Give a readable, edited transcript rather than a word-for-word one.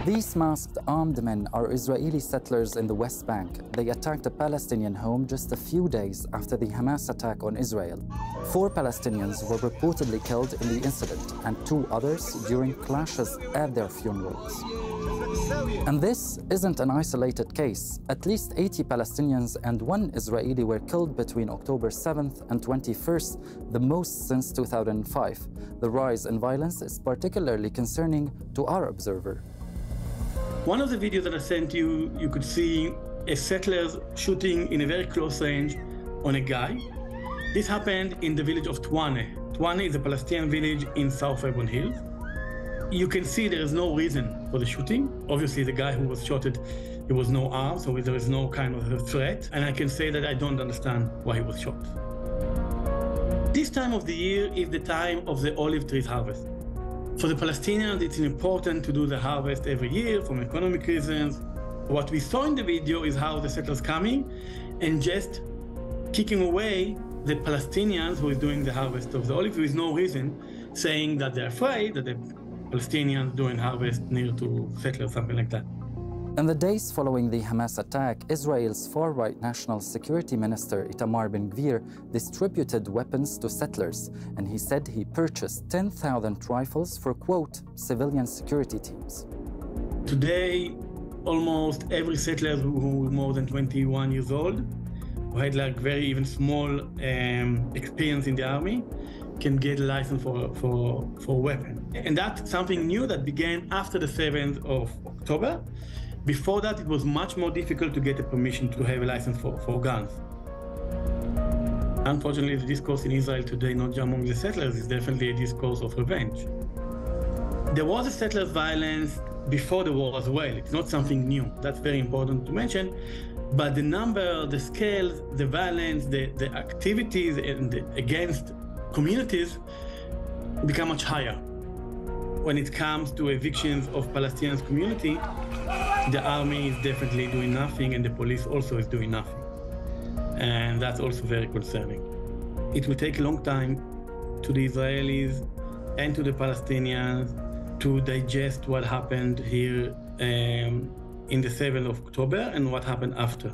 These masked armed men are Israeli settlers in the West Bank. They attacked a Palestinian home just a few days after the Hamas attack on Israel. 4 Palestinians were reportedly killed in the incident, and 2 others during clashes at their funerals. And this isn't an isolated case. At least 80 Palestinians and 1 Israeli were killed between October 7th and 21st, the most since 2005. The rise in violence is particularly concerning to our observer. One of the videos that I sent you, you could see a settler shooting in a very close range on a guy. This happened in the village of Twane. Twane is a Palestinian village in South Hebron Hills. You can see there is no reason for the shooting. Obviously, the guy who was shot, he was no arm, so there is no kind of a threat. And I can say that I don't understand why he was shot. This time of the year is the time of the olive trees harvest. For the Palestinians, it's important to do the harvest every year for economic reasons. What we saw in the video is how the settlers coming and just kicking away the Palestinians who is doing the harvest of the olive. There is no reason saying that they're afraid that the Palestinians doing harvest near to settlers, something like that. In the days following the Hamas attack, Israel's far-right National Security Minister Itamar Ben-Gvir distributed weapons to settlers, and he said he purchased 10,000 rifles for, quote, civilian security teams. Today, almost every settler who is more than 21 years old, who had like very even small experience in the army, can get a license for a weapon. And that's something new that began after the 7th of October. Before that, it was much more difficult to get a permission to have a license for guns. Unfortunately, the discourse in Israel today, not just among the settlers, is definitely a discourse of revenge. There was a settlers' violence before the war as well. It's not something new. That's very important to mention. But the number, the scale, the violence, the activities against communities become much higher. When it comes to evictions of Palestinian community, the army is definitely doing nothing and the police also is doing nothing. And that's also very concerning. It will take a long time to the Israelis and to the Palestinians to digest what happened here in the 7th of October and what happened after.